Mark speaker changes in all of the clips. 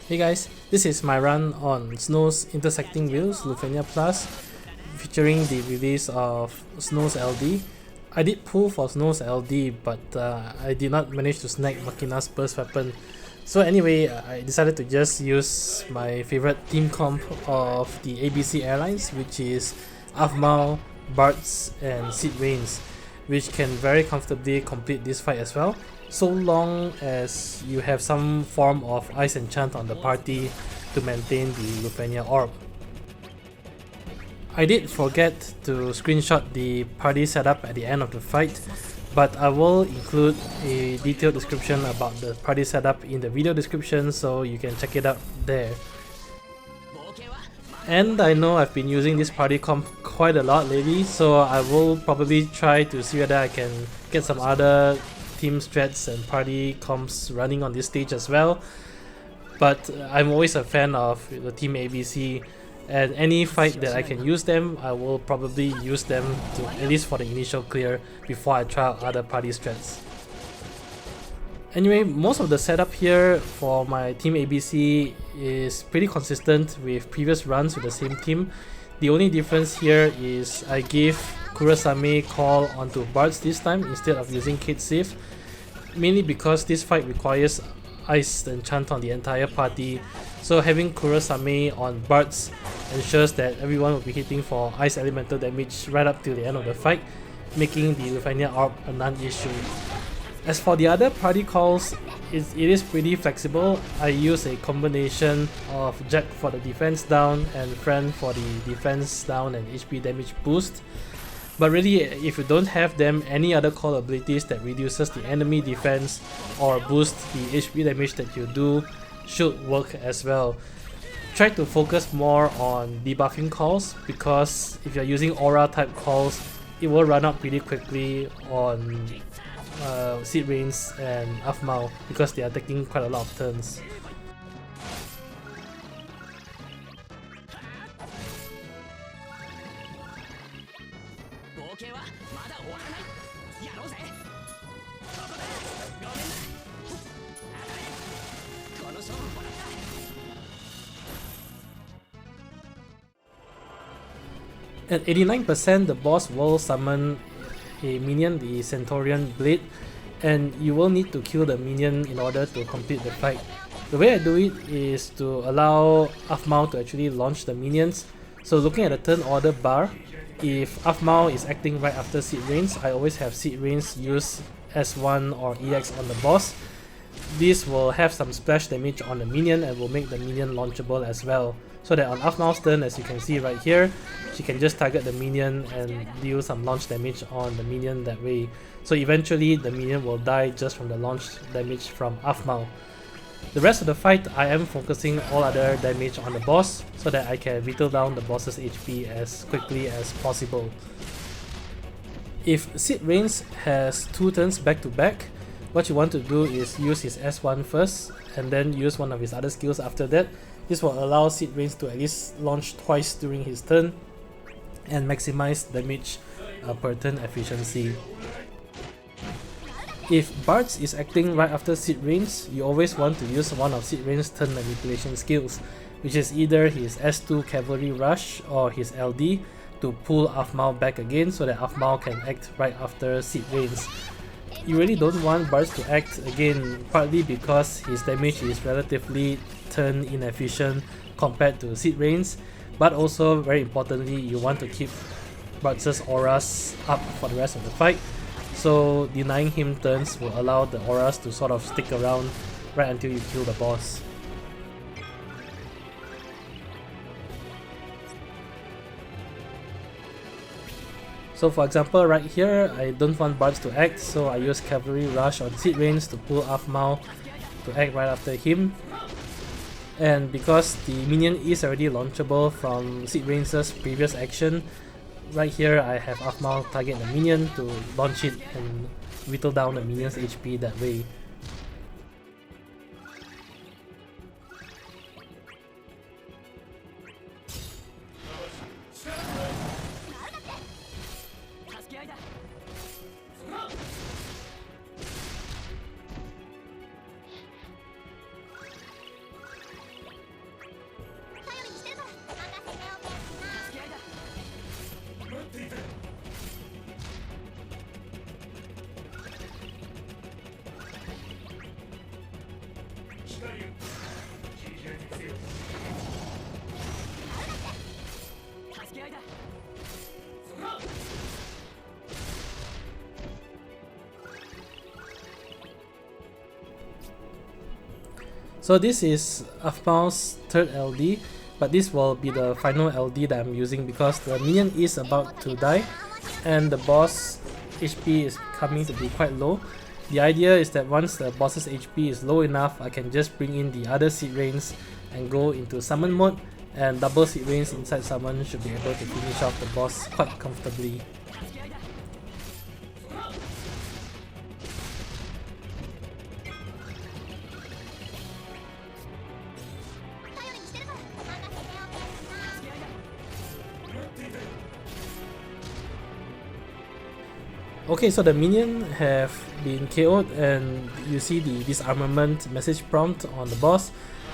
Speaker 1: Hey guys, this is my run on Snow's Intersecting Wheels Lufenia Plus, featuring the release of Snow's LD. I did pull for Snow's LD, but I did not manage to snag Makina's burst weapon. So anyway, I decided to just use my favorite team comp of the ABC Airlines, which is Aphmau, Bartz and Celes, which can very comfortably complete this fight as well, so long as you have some form of ice enchant on the party to maintain the Lufenia orb. I did forget to screenshot the party setup at the end of the fight, but I will include a detailed description about the party setup in the video description, so you can check it out there. And I know I've been using this party comp quite a lot lately, so I will probably try to see whether I can get some other team strats and party comps running on this stage as well. But I'm always a fan of the team ABC, and any fight that I can use them, I will probably use them to at least for the initial clear before I try out other party strats. Anyway, most of the setup here for my team ABC is pretty consistent with previous runs with the same team. The only difference here is I gave Kurasame call onto Bartz this time instead of using Kate Save, mainly because this fight requires ice enchant on the entire party, so having Kurasame on Bartz ensures that everyone will be hitting for ice elemental damage right up till the end of the fight, making the Lufenia orb a non-issue. As for the other party calls, it is pretty flexible. I use a combination of Jack for the defense down and Fran for the defense down and HP damage boost. But really, if you don't have them, any other call abilities that reduces the enemy defense or boost the HP damage that you do should work as well. Try to focus more on debuffing calls, because if you're using aura type calls, it will run out pretty quickly on Celes and Aphmau because they are taking quite a lot of turns. At 89%, the boss will summon a minion, the Centaurian Blade, and you will need to kill the minion in order to complete the fight. The way I do it is to allow Aphmau to actually launch the minions. So looking at the turn order bar, if Aphmau is acting right after Celes, I always have Celes use S1 or EX on the boss. This will have some splash damage on the minion and will make the minion launchable as well. So that on Aphmau's turn, as you can see right here, she can just target the minion and deal some launch damage on the minion that way. So eventually the minion will die just from the launch damage from Aphmau. The rest of the fight, I am focusing all other damage on the boss so that I can whittle down the boss's HP as quickly as possible. If Celes has 2 turns back to back, what you want to do is use his S1 first and then use one of his other skills after that. This will allow Celes to at least launch twice during his turn and maximize damage per turn efficiency. If Bartz is acting right after Celes, you always want to use one of Celes' turn manipulation skills, which is either his S2 Cavalry Rush or his LD, to pull Aphmau back again so that Aphmau can act right after Celes. You really don't want Bartz to act again, partly because his damage is relatively turn inefficient compared to Celes, but also very importantly, you want to keep Bartz's auras up for the rest of the fight, so denying him turns will allow the auras to sort of stick around right until you kill the boss. So for example, right here, I don't want Bartz to act, so I use Cavalry Rush on Celes to pull Aphmau to act right after him. And because the minion is already launchable from Celes' previous action, right here I have Aphmau target the minion to launch it and whittle down the minion's HP that way. So this is Aphmau's third LD, but this will be the final LD that I'm using because the minion is about to die and the boss HP is coming to be quite low. The idea is that once the boss's HP is low enough, I can just bring in the other seed rains and go into summon mode, and double seed rains inside summon should be able to finish off the boss quite comfortably. Okay, so the minion have been KO'd and you see the disarmament message prompt on the boss.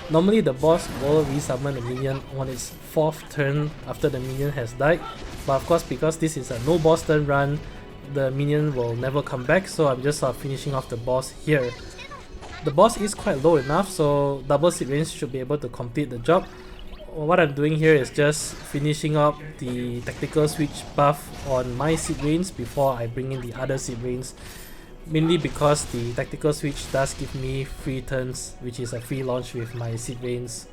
Speaker 1: Normally the boss will resummon the minion on its 4th turn after the minion has died, but of course because this is a no boss turn run, the minion will never come back, so I'm just finishing off the boss here. The boss is quite low enough, so double seed rains should be able to complete the job. What I'm doing here is just finishing up the tactical switch buff on my seed rains before I bring in the other seed rains, mainly because the tactical switch does give me free turns, which is a free launch with my seed rains.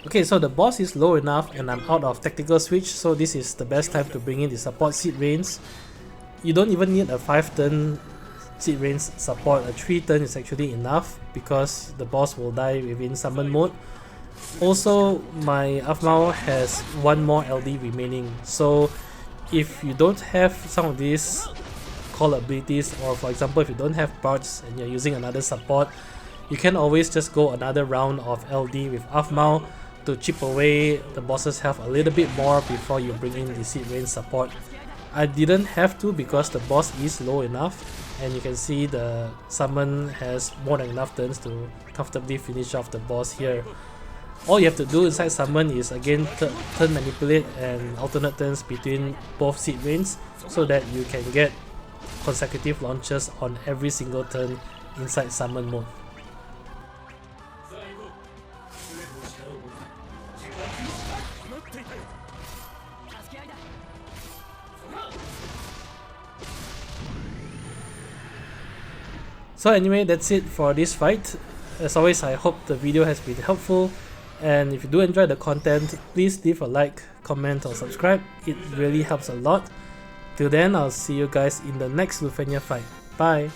Speaker 1: Okay, so the boss is low enough and I'm out of tactical switch, so this is the best time to bring in the support seed rains. You don't even need a 5 turn seed rains support, a 3 turn is actually enough because the boss will die within summon mode. Also, my Aphmau has one more LD remaining, so if you don't have some of these call abilities, or for example if you don't have Bartz and you're using another support, you can always just go another round of LD with Aphmau to chip away the boss's health a little bit more before you bring in the seed rain support. I didn't have to because the boss is low enough and you can see the summon has more than enough turns to comfortably finish off the boss here. All you have to do inside summon is again turn manipulate and alternate turns between both seed rains so that you can get consecutive launches on every single turn inside summon mode. So anyway, that's it for this fight. As always, I hope the video has been helpful, and if you do enjoy the content, please leave a like, comment or subscribe. It really helps a lot. Till then, I'll see you guys in the next Lufenia fight. Bye!